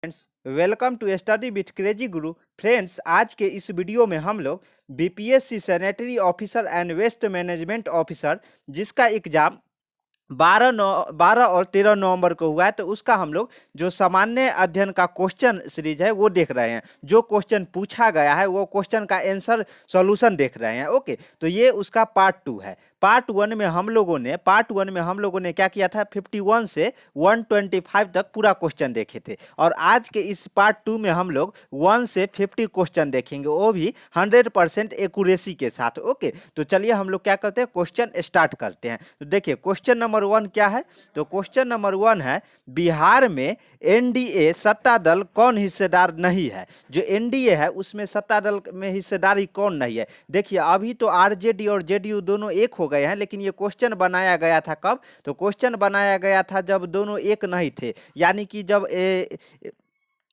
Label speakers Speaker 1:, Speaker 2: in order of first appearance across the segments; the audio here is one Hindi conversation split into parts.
Speaker 1: Friends, welcome to study with crazy guru. Friends, आज के इस वीडियो में हम लोग BPSC sanitary officer and waste management officer जिसका एग्जाम 12 और 13 नवंबर को हुआ है, तो उसका हम लोग जो सामान्य अध्ययन का क्वेश्चन सीरीज है वो देख रहे हैं। जो क्वेश्चन पूछा गया है वो क्वेश्चन का आंसर सॉल्यूशन देख रहे हैं। ओके, तो ये उसका पार्ट 2 है। पार्ट वन में हम लोगों ने क्या किया था, 51 से 125 तक पूरा क्वेश्चन देखे थे, और आज के इस पार्ट 2 में हम लोग 1 से 50 क्वेश्चन देखेंगे, वो भी 100% एक्यूरेसी के साथ। ओके, तो चलिए हम लोग क्या करते हैं, क्वेश्चन स्टार्ट करते हैं। तो देखिए क्वेश्चन नंबर 1 क्या है। तो क्वेश्चन नंबर 1 है, बिहार में एनडीए सत्ता दल कौन हिस्सेदार नहीं है। जो एनडीए है उसमें सत्ता दल में हिस्सेदारी कौन नहीं है। देखिए अभी तो आरजेडी और जेडीयू दोनों एक हो गए हैं, लेकिन ये क्वेश्चन बनाया गया था कब, तो क्वेश्चन बनाया गया था जब दोनों एक नहीं थे, यानी कि जब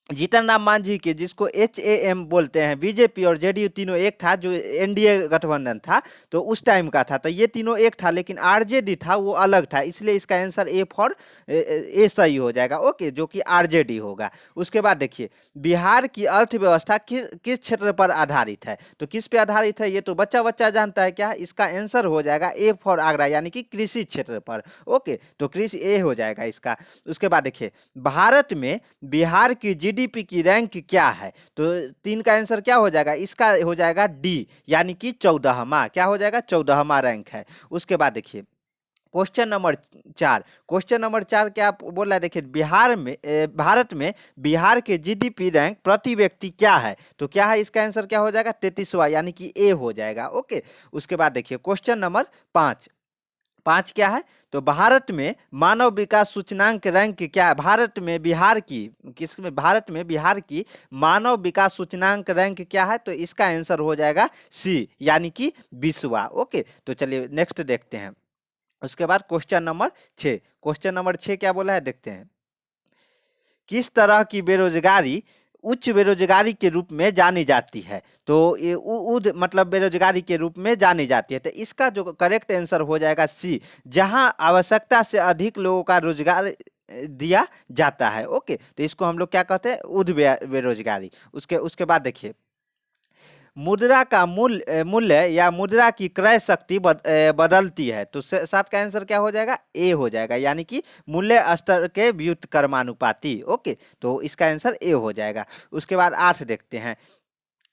Speaker 1: जीतन राम मांझी के, जिसको HAM बोलते हैं, बीजेपी और जेडीयू तीनों एक था, जो एनडीए गठबंधन था, तो उस टाइम का था। तो ये तीनों एक था, लेकिन आरजेडी था वो अलग था, इसलिए इसका आंसर ए सही हो जाएगा। ओके, जो कि आरजेडी होगा। उसके बाद देखिए, बिहार की अर्थव्यवस्था किस क्षेत्र पर आधारित है। तो किस पे आधारित है ये तो बच्चा बच्चा जानता है। क्या इसका आंसर हो जाएगा ए फॉर आगरा, यानी कि कृषि क्षेत्र पर। ओके, तो कृषि ए हो जाएगा इसका। उसके बाद देखिए, भारत में बिहार की जीडीपी की रैंक क्या है। तो 3 का आंसर क्या हो जाएगा, इसका हो जाएगा डी, यानी कि 14वां। क्या हो जाएगा, 14वां रैंक है। उसके बाद देखिए क्वेश्चन नंबर 4 क्या बोल रहा है। देखिए भारत में बिहार के जीडीपी रैंक प्रति व्यक्ति क्या है। तो क्या है, इसका आंसर क्या हो जाएगा, 33वां, यानी कि ए हो जाएगा। ओके, उसके बाद देखिए क्वेश्चन नंबर 5 क्या है। तो भारत में मानव विकास सूचकांक रैंक क्या है। भारत में बिहार की मानव विकास सूचकांक रैंक क्या है। तो इसका आंसर हो जाएगा सी, यानी कि 20वां। ओके, तो चलिए नेक्स्ट देखते हैं। उसके बाद क्वेश्चन नंबर 6 क्या बोला है, देखते हैं। किस तरह की बेरोजगारी उच्च बेरोजगारी के रूप में जानी जाती है। तो ये मतलब बेरोजगारी के रूप में जानी जाती है। तो इसका जो करेक्ट आंसर हो जाएगा सी, जहां आवश्यकता से अधिक लोगों का रोजगार दिया जाता है। ओके, तो इसको हम लोग क्या कहते हैं, बेरोजगारी। उसके बाद देखिए, मुद्रा का मूल्य या मुद्रा की क्रय शक्ति बदलती है। तो 7 का आंसर क्या हो जाएगा, ए हो जाएगा, यानी कि मूल्य स्तर के व्युत्क्रमानुपाती। ओके, तो इसका आंसर ए हो जाएगा। उसके बाद 8 देखते हैं।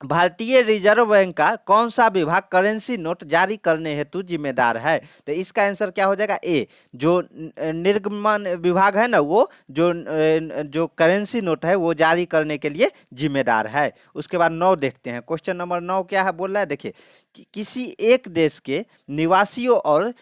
Speaker 1: भारतीय रिजर्व बैंक का कौन सा विभाग करेंसी नोट जारी करने हेतु जिम्मेदार है। तो इसका आंसर क्या हो जाएगा, ए। जो निर्गमन विभाग है ना, वो जो करेंसी नोट है वो जारी करने के लिए जिम्मेदार है। उसके बाद 9 देखते हैं। क्वेश्चन नंबर 9 क्या है, बोल रहा है। देखिए, किसी एक देश के निवासियों और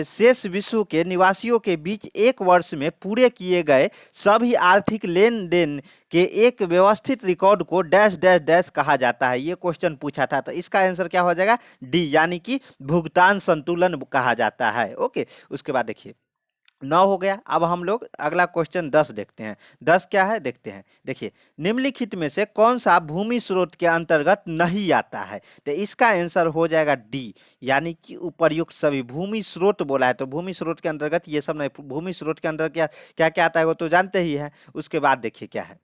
Speaker 1: शेष विश्व के निवासियों के बीच एक वर्ष में पूरे किए गए सभी आर्थिक लेन देन के एक व्यवस्थित रिकॉर्ड को डैश डैश डैश कहा जाता है। ये क्वेश्चन पूछा था, तो इसका आंसर क्या हो जाएगा, डी, यानी कि भुगतान संतुलन कहा जाता है। ओके, उसके बाद देखिए 9 हो गया। अब हम लोग अगला क्वेश्चन 10 देखते हैं। 10 क्या है, देखते हैं। देखिए, निम्नलिखित में से कौन सा भूमि स्रोत के अंतर्गत नहीं आता है। तो इसका आंसर हो जाएगा डी, यानी कि उपर्युक्त सभी। भूमि स्रोत बोला है, तो भूमि स्रोत के अंतर्गत ये सब नहीं। भूमि स्रोत के अंदर क्या क्या क्या आता है वो तो जानते ही है। उसके बाद देखिए क्या है,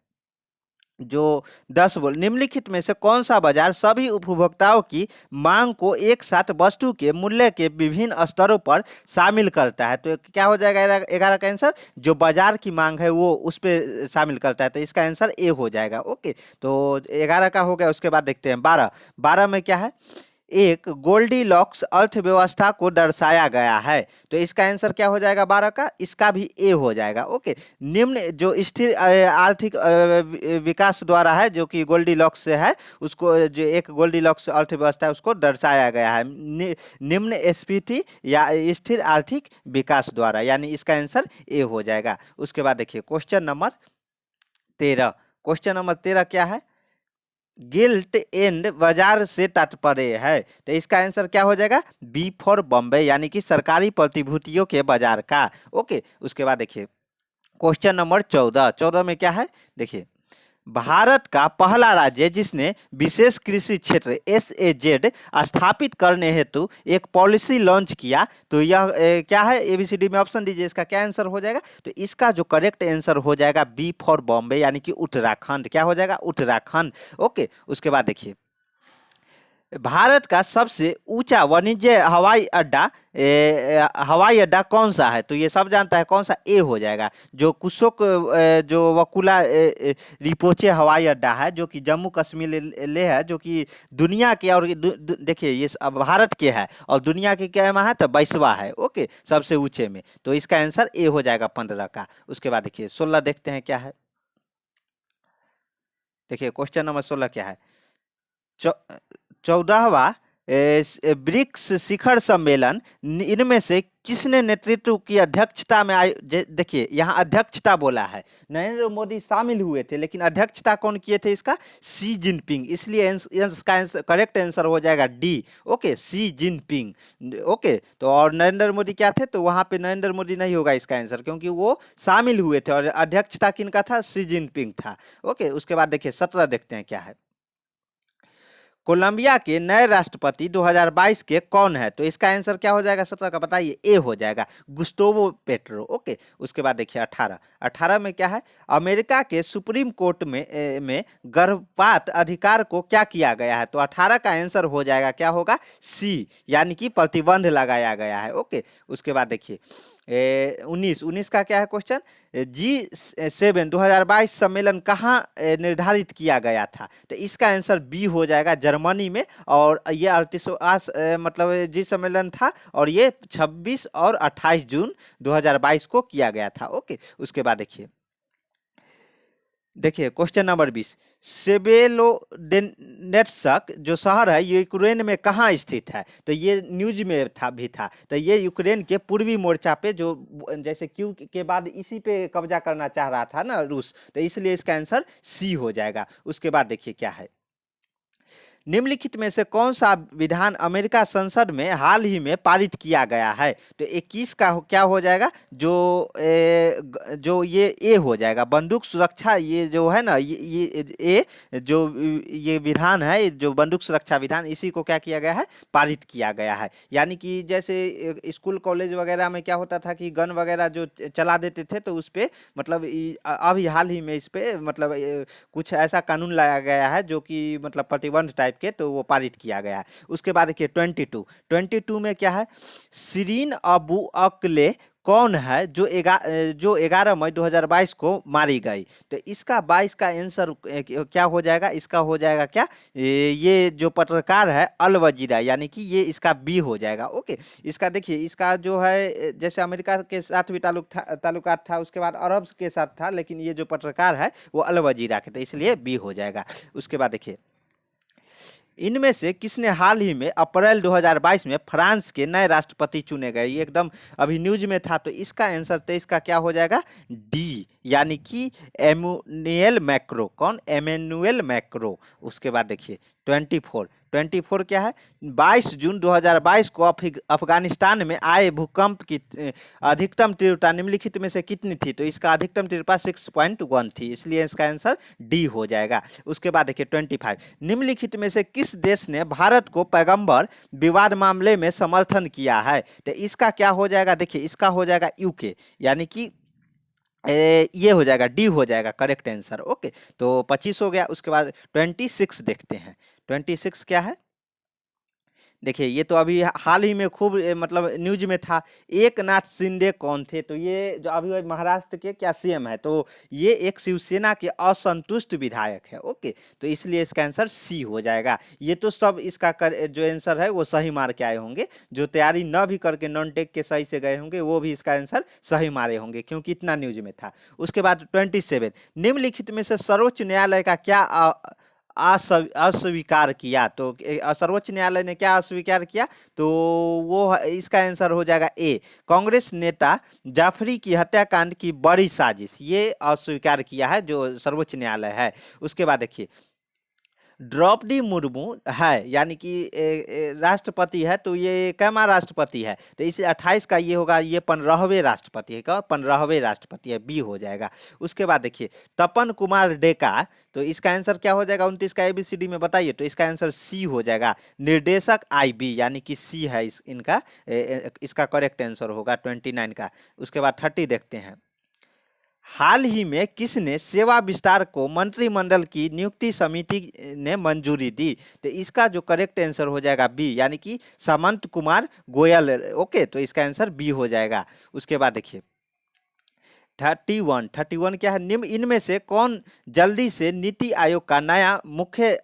Speaker 1: जो 10 बोल, निम्नलिखित में से कौन सा बाजार सभी उपभोक्ताओं की मांग को एक साथ वस्तु के मूल्य के विभिन्न स्तरों पर शामिल करता है। तो क्या हो जाएगा 11 का आंसर, जो बाजार की मांग है वो उस पर शामिल करता है। तो इसका आंसर ए हो जाएगा। ओके, तो 11 का हो गया। उसके बाद देखते हैं 12 में क्या है, एक गोल्डीलॉक्स अर्थव्यवस्था को दर्शाया गया है। तो इसका आंसर क्या हो जाएगा 12 का, इसका भी ए हो जाएगा। ओके, निम्न जो स्थिर आर्थिक विकास द्वारा है, जो कि गोल्डीलॉक्स से है, उसको जो एक गोल्डीलॉक्स अर्थव्यवस्था है उसको दर्शाया गया है निम्न स्फीति या स्थिर आर्थिक विकास द्वारा, यानी इसका आंसर ए हो जाएगा। उसके बाद देखिए क्वेश्चन नंबर 13 क्या है, गिल्ट एंड बाजार से तात्पर्य है। तो इसका आंसर क्या हो जाएगा, बी फॉर बॉम्बे, यानी कि सरकारी प्रतिभूतियों के बाजार का। ओके, उसके बाद देखिए क्वेश्चन नंबर 14 में क्या है, देखिए भारत का पहला राज्य जिसने विशेष कृषि क्षेत्र SAZ स्थापित करने हेतु एक पॉलिसी लॉन्च किया, तो यह क्या है? ABCD में ऑप्शन दीजिए, इसका क्या आंसर हो जाएगा? तो इसका जो करेक्ट आंसर हो जाएगा B फॉर बॉम्बे, यानी कि उत्तराखंड। क्या हो जाएगा? उत्तराखंड। ओके, उसके बाद देखिए, भारत का सबसे ऊंचा वाणिज्य हवाई अड्डा कौन सा है? तो ये सब जानता है, कौन सा? ए हो जाएगा, जो कुशोक जो वकुला रिपोचे हवाई अड्डा है, जो कि जम्मू कश्मीर ले है, जो कि दुनिया के, और देखिए ये भारत के है और दुनिया के क्या में है? तो 22वां है। ओके, सबसे ऊंचे में। तो इसका आंसर ए हो जाएगा 15 का। उसके बाद देखिए 16 देखते हैं क्या है। देखिए क्वेश्चन नंबर 16 क्या है? 14वां ब्रिक्स शिखर सम्मेलन इनमें से किसने नेतृत्व की अध्यक्षता में देखिए यहाँ अध्यक्षता बोला है, नरेंद्र मोदी शामिल हुए थे, लेकिन अध्यक्षता कौन किए थे? इसका शी जिनपिंग। इसलिए इसका करेक्ट आंसर हो जाएगा D. Okay, Xi Jinping. Okay, तो और नरेंद्र मोदी क्या थे? तो वहां पे नरेंद्र मोदी नहीं होगा इसका आंसर, क्योंकि वो शामिल हुए थे और अध्यक्षता किनका था? शी जिनपिंग था। ओके, उसके बाद देखिए 17 देखते हैं क्या है। कोलंबिया के नए राष्ट्रपति 2022 के कौन है? तो इसका आंसर क्या हो जाएगा 17 का? बताइए। ए हो जाएगा, गुस्टावो पेट्रो। ओके, उसके बाद देखिए 18 में क्या है? अमेरिका के सुप्रीम कोर्ट में गर्भपात अधिकार को क्या किया गया है? तो 18 का आंसर हो जाएगा, क्या होगा? सी, यानी कि प्रतिबंध लगाया गया है। ओके, उसके बाद देखिए 19 का क्या है क्वेश्चन? G7 2022 सम्मेलन कहाँ निर्धारित किया गया था? तो इसका आंसर बी हो जाएगा, जर्मनी में। और ये 38वां मतलब जी सम्मेलन था, और ये 26 और 28 जून 2022 को किया गया था। ओके, उसके बाद देखिए क्वेश्चन नंबर 20, सेवेलोडेनेट्स्क जो शहर है ये यूक्रेन में कहाँ स्थित है? तो ये न्यूज में था। तो ये यूक्रेन के पूर्वी मोर्चा पे, जो जैसे क्यू के बाद इसी पे कब्जा करना चाह रहा था ना रूस, तो इसलिए इसका आंसर सी हो जाएगा। उसके बाद देखिए क्या है, निम्नलिखित में से कौन सा विधान अमेरिका संसद में हाल ही में पारित किया गया है? तो 21 का क्या हो जाएगा? जो ये ए हो जाएगा, बंदूक सुरक्षा। ये जो है ना, ये जो ये विधान है, जो बंदूक सुरक्षा विधान, इसी को क्या किया गया है? पारित किया गया है। यानी कि जैसे स्कूल कॉलेज वगैरह में क्या होता था कि गन वगैरह जो चला देते थे, तो उस पे मतलब अभी हाल ही में इस पे मतलब कुछ ऐसा कानून लाया गया है जो कि मतलब प्रतिबंध टाइप के, तो वो पारित किया गया है। उसके बाद देखिए 22 में क्या है? शिरीन अबू अक्ले कौन है जो 11 मई 2022 को मारी गई? तो इसका 22 का आंसर क्या हो जाएगा? इसका हो जाएगा क्या? ये जो पत्रकार है अल वजीरा, यानी कि ये इसका बी हो जाएगा। ओके, इसका देखिए, इसका जो है जैसे अमेरिका के साथ भी ताल्लुकात था, उसके बाद अरब के साथ था, लेकिन ये जो पत्रकार है वो अल वजीरा के, तो इसलिए बी हो जाएगा। उसके बाद देखिए, इनमें से किसने हाल ही में अप्रैल 2022 में फ्रांस के नए राष्ट्रपति चुने गए? ये एकदम अभी न्यूज में था, तो इसका आंसर तो इसका क्या हो जाएगा? डी, यानी कि एमुनुएल मैक्रो। कौन? Emmanuel macro. उसके बाद देखिए 24 क्या है? 22 जून 2022 को अफगानिस्तान में आए भूकंप की अधिकतम तीव्रता निम्नलिखित में से कितनी थी? तो इसका अधिकतम तीव्रता 6.1 थी, इसलिए इसका आंसर डी हो जाएगा। उसके बाद देखिए 25, निम्नलिखित में से किस देश ने भारत को पैगंबर विवाद मामले में समर्थन किया है? तो इसका क्या हो जाएगा? देखिए इसका हो जाएगा यूके, यानी कि ये हो जाएगा, डी हो जाएगा करेक्ट आंसर। ओके, तो 25 हो गया। उसके बाद 26 देखते हैं। 26 क्या है? देखिए ये तो अभी हाल ही में खूब मतलब न्यूज में था। एकनाथ शिंदे कौन थे? तो ये जो अभी महाराष्ट्र के क्या सीएम है, तो ये एक शिवसेना के असंतुष्ट विधायक है। ओके, तो इसलिए इसका आंसर सी हो जाएगा। ये तो सब इसका जो आंसर है वो सही मार के आए होंगे, जो तैयारी न भी करके नॉन टेक के सही से गए होंगे वो भी इसका आंसर सही मारे होंगे, क्योंकि इतना न्यूज में था। उसके बाद 27, निम्नलिखित में से सर्वोच्च न्यायालय का क्या अस्वीकार किया? तो सर्वोच्च न्यायालय ने क्या अस्वीकार किया? तो वो इसका आंसर हो जाएगा ए, कांग्रेस नेता जाफरी की हत्याकांड की बड़ी साजिश। ये अस्वीकार किया है जो सर्वोच्च न्यायालय है। उसके बाद देखिए द्रौपदी मुर्मू है, यानी कि राष्ट्रपति है, तो ये कैमा राष्ट्रपति है, तो इसे 28 का ये होगा, ये 15वें राष्ट्रपति है, 15वें राष्ट्रपति है, बी हो जाएगा। उसके बाद देखिए तपन कुमार डेका, तो इसका आंसर क्या हो जाएगा 29 का, ABCD में बताइए, तो इसका आंसर सी हो जाएगा, निर्देशक IB, यानी कि सी है इनका इसका करेक्ट आंसर होगा 29 का। उसके बाद 30 देखते हैं। हाल ही में किसने सेवा विस्तार को मंत्रिमंडल की नियुक्ति समिति ने मंजूरी दी, तो इसका जो करेक्ट आंसर हो जाएगा बी, यानी कि सामंत कुमार गोयल। ओके, तो इसका आंसर बी हो जाएगा। उसके बाद देखिए 31 क्या है, निम्न इनमें से कौन जल्दी से नीति आयोग का नया मुख्य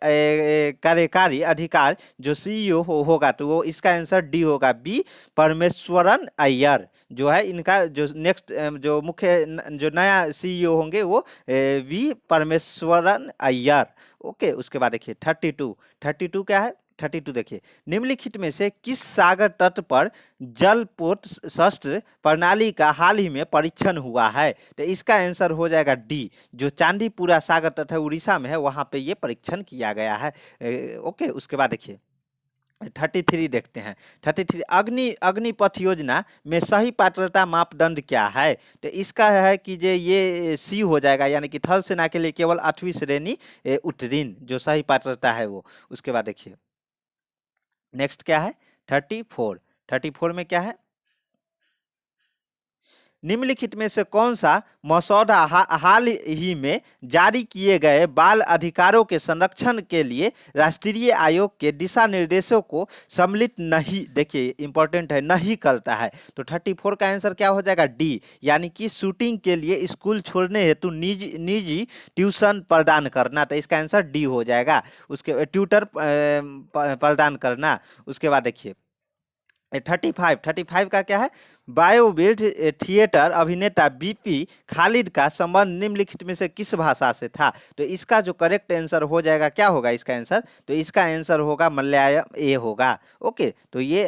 Speaker 1: कार्यकारी अधिकार जो CEO होगा, तो वो इसका आंसर डी होगा, बी परमेश्वरन अय्यर जो है इनका जो नेक्स्ट जो मुख्य जो नया CEO होंगे वो वी परमेश्वरन अय्यर। ओके, उसके बाद देखिए 32 क्या है, 32 देखिए निम्नलिखित में से किस सागर तट पर जलपोत शस्त्र प्रणाली का हाल ही में परीक्षण हुआ है, तो इसका आंसर हो जाएगा डी, जो चांदीपुरा सागर तट है उड़ीसा में है, वहां पे ये परीक्षण किया गया है। ओके, उसके बाद देखिए 33 देखते हैं। 33 अग्निपथ योजना में सही पात्रता मापदंड क्या है, तो इसका है कि ये सी हो जाएगा, यानी कि थल सेना के लिए केवल 8वीं श्रेणी उत्तीर्ण जो सही पात्रता है वो। उसके बाद देखिए नेक्स्ट क्या है 34 में क्या है, निम्नलिखित में से कौन सा मसौदा हाल ही में जारी किए गए बाल अधिकारों के संरक्षण के लिए राष्ट्रीय आयोग के दिशा निर्देशों को सम्मिलित नहीं, देखिए इंपॉर्टेंट है, नहीं करता है, तो 34 का आंसर क्या हो जाएगा डी, यानी कि शूटिंग के लिए स्कूल छोड़ने हेतु निजी ट्यूशन प्रदान करना, तो इसका आंसर डी हो जाएगा, उसके ट्यूटर प्रदान करना। उसके बाद देखिए 35 का क्या है, बायोबिल्ड थिएटर अभिनेता BP खालिद का संबंध निम्नलिखित में से किस भाषा से था, तो इसका जो करेक्ट आंसर हो जाएगा क्या होगा इसका आंसर, तो इसका आंसर होगा मलयालम, ए होगा। ओके, तो ये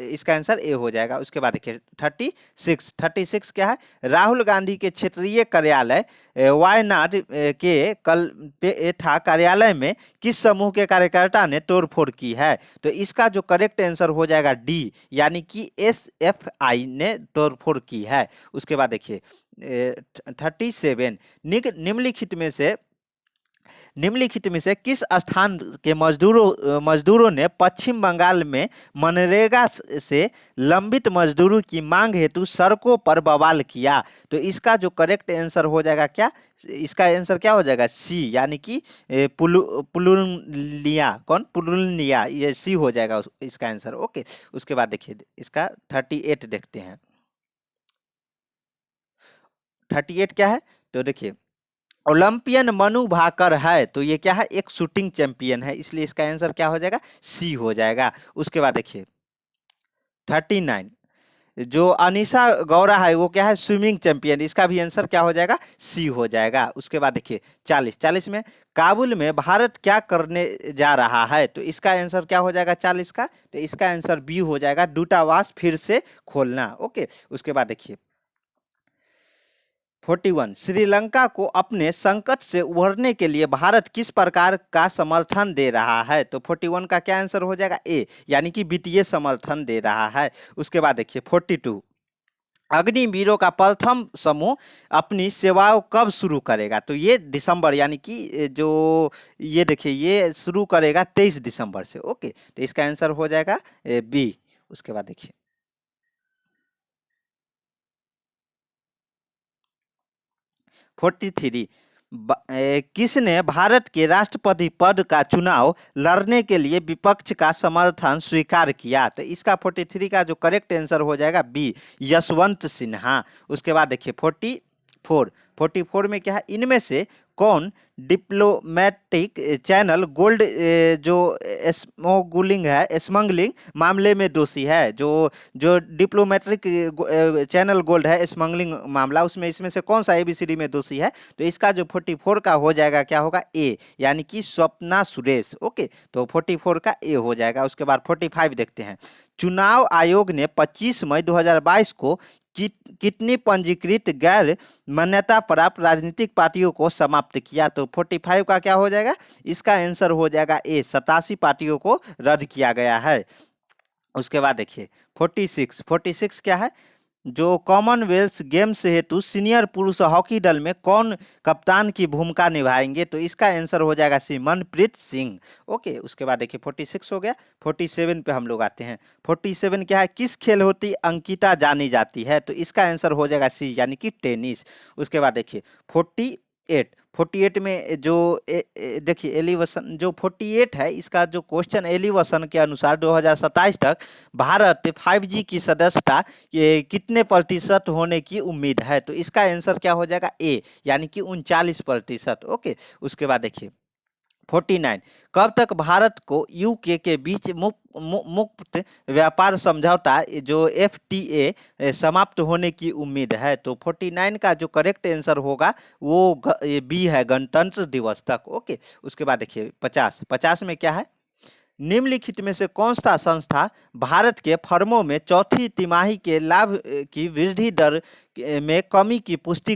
Speaker 1: इसका आंसर ए हो जाएगा। उसके बाद देखिए 36 क्या है, राहुल गांधी के क्षेत्रीय कार्यालय वायनाड के कलपेठा कार्यालय में किस समूह के कार्यकर्ता ने तोड़फोड़ की है, तो इसका जो करेक्ट आंसर हो जाएगा डी, यानी कि SFI ने तोड़फोड़ की है। उसके बाद देखिए 37 निम्नलिखित में से किस स्थान के मजदूरों ने पश्चिम बंगाल में मनरेगा से लंबित मजदूरों की मांग हेतु सड़कों पर बवाल किया, तो इसका जो करेक्ट आंसर हो जाएगा क्या, इसका आंसर क्या हो जाएगा सी, यानी कि पुरुलिया, ये सी हो जाएगा इसका आंसर। ओके, उसके बाद देखिए इसका 38 देखते हैं। 38 क्या है, तो देखिए ओलंपियन मनु भाकर है, तो ये क्या है, एक शूटिंग चैंपियन है, इसलिए इसका आंसर क्या हो जाएगा सी हो जाएगा। उसके बाद देखिए 39 जो अनीशा गौरा है वो क्या है, स्विमिंग चैंपियन, इसका भी आंसर क्या हो जाएगा सी हो जाएगा। उसके बाद देखिए 40 में काबुल में भारत क्या करने जा रहा है, तो इसका आंसर क्या हो जाएगा 40 का, तो इसका आंसर बी हो जाएगा, दूतावास फिर से खोलना। ओके, उसके बाद देखिए 41 श्रीलंका को अपने संकट से उभरने के लिए भारत किस प्रकार का समर्थन दे रहा है, तो 41 का क्या आंसर हो जाएगा ए, यानी कि वित्तीय समर्थन दे रहा है। उसके बाद देखिए 42 अग्निवीरों का प्रथम समूह अपनी सेवाओं कब शुरू करेगा, तो ये दिसंबर, यानी कि जो ये देखिए ये शुरू करेगा 23 दिसंबर से। ओके, तो इसका आंसर हो जाएगा बी। उसके बाद देखिए 43 किसने भारत के राष्ट्रपति पद का चुनाव लड़ने के लिए विपक्ष का समर्थन स्वीकार किया, तो इसका 43 का जो करेक्ट आंसर हो जाएगा बी, यशवंत सिन्हा। उसके बाद देखिए 44 में क्या है, इनमें से कौन डिप्लोमेटिक चैनल गोल्ड जो स्मगलिंग मामले में दोषी है, जो डिप्लोमेटिक चैनल गोल्ड है स्मगलिंग मामला, उसमें इसमें से कौन सा ABCD में दोषी है, तो इसका जो 44 का हो जाएगा क्या होगा ए, यानी कि स्वप्ना सुरेश। ओके, तो 44 का ए हो जाएगा। उसके बाद 45 देखते हैं, चुनाव आयोग ने 25 मई 2022 को कितनी पंजीकृत गैर मान्यता प्राप्त राजनीतिक पार्टियों को समाप्त किया, तो 45 का क्या हो जाएगा, इसका आंसर हो जाएगा ए, 87 पार्टियों को रद्द किया गया है। उसके बाद देखिए 46 क्या है, जो कॉमनवेल्थ गेम्स हेतु सीनियर पुरुष हॉकी दल में कौन कप्तान की भूमिका निभाएंगे, तो इसका आंसर हो जाएगा सी, मनप्रीत सिंह। ओके, उसके बाद देखिए 46 हो गया। 47 पे हम लोग आते हैं। 47 क्या है, किस खेल होती अंकिता जानी जाती है, तो इसका आंसर हो जाएगा सी, यानी कि टेनिस। उसके बाद देखिए 48 में जो देखिए एलिवेशन जो 48 है, इसका जो क्वेश्चन एलिवेशन के अनुसार 2027 तक भारत 5G की सदस्यता ये कितने प्रतिशत होने की उम्मीद है, तो इसका आंसर क्या हो जाएगा ए, यानी कि 39%। ओके, उसके बाद देखिए 49, कब तक भारत को यूके के बीच मुक्त व्यापार समझौता जो FTA समाप्त होने की उम्मीद है, तो 49 का जो करेक्ट आंसर होगा वो ये बी है, गणतंत्र दिवस तक। ओके, उसके बाद देखिए 50 में क्या है, निम्नलिखित में से कौन सा संस्था भारत के फर्मों में चौथी तिमाही के लाभ की वृद्धि दर में कमी की पुष्टि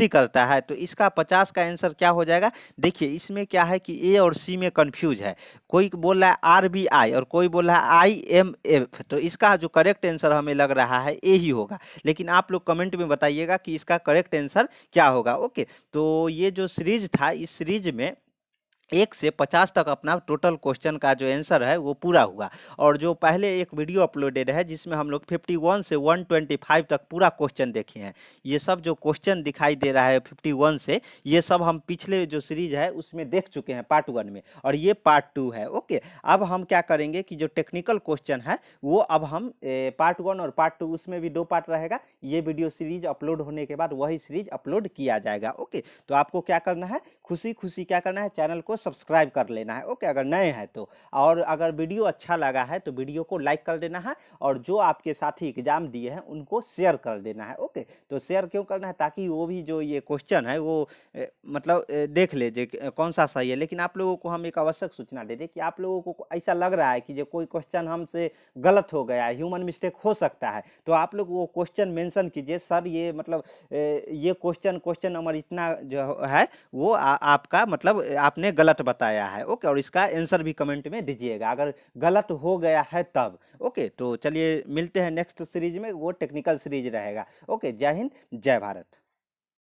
Speaker 1: करता है, तो इसका 50 का आंसर क्या हो जाएगा। देखिए इसमें क्या है कि ए और सी में कंफ्यूज है, कोई बोल रहा है RBI और कोई बोल रहा है IMF, तो इसका जो करेक्ट आंसर हमें लग रहा है ए ही होगा, लेकिन आप लोग कमेंट में बताइएगा कि इसका करेक्ट आंसर क्या होगा। ओके, तो ये जो सीरीज था, इस सीरीज में 1 से 50 तक अपना टोटल क्वेश्चन का जो आंसर है वो पूरा हुआ, और जो पहले एक वीडियो अपलोडेड है जिसमें हम लोग 51 से 125 तक पूरा क्वेश्चन देखे हैं, ये सब जो क्वेश्चन दिखाई दे रहा है 51 से, ये सब हम पिछले जो सीरीज है उसमें देख चुके हैं पार्ट 1 में, और ये पार्ट 2 है। ओके, अब हम क्या करेंगे कि जो टेक्निकल क्वेश्चन है वो अब हम पार्ट 1 और पार्ट 2, उसमें भी 2 पार्ट रहेगा, ये वीडियो सीरीज अपलोड होने के बाद वही सीरीज अपलोड किया जाएगा। ओके, तो आपको क्या करना है, खुशी खुशी क्या करना है, चैनल को सब्सक्राइब कर लेना है। ओके, अगर नए हैं तो, और अगर वीडियो अच्छा लगा है तो वीडियो को लाइक कर देना है, और जो आपके साथी एग्जाम दिए हैं उनको शेयर कर देना है। ओके, तो शेयर क्यों करना है, ताकि वो भी जो ये क्वेश्चन है वो मतलब देख ले जे कौन सा सही है। लेकिन आप लोगों को हम एक आवश्यक सूचना दे दें कि आप लोगों को ऐसा लग रहा है कि जो कोई क्वेश्चन हमसे गलत हो गया है, ह्यूमन मिस्टेक हो सकता है, तो आप लोग वो क्वेश्चन मेंशन कीजिए, सर ये मतलब ये क्वेश्चन नंबर इतना जो है वो आपका मतलब आपने गलत बताया है। ओके, और इसका आंसर भी कमेंट में दीजिएगा अगर गलत हो गया है तब। ओके, तो चलिए मिलते हैं नेक्स्ट सीरीज में, वो टेक्निकल सीरीज रहेगा। ओके, जय हिंद, जय भारत।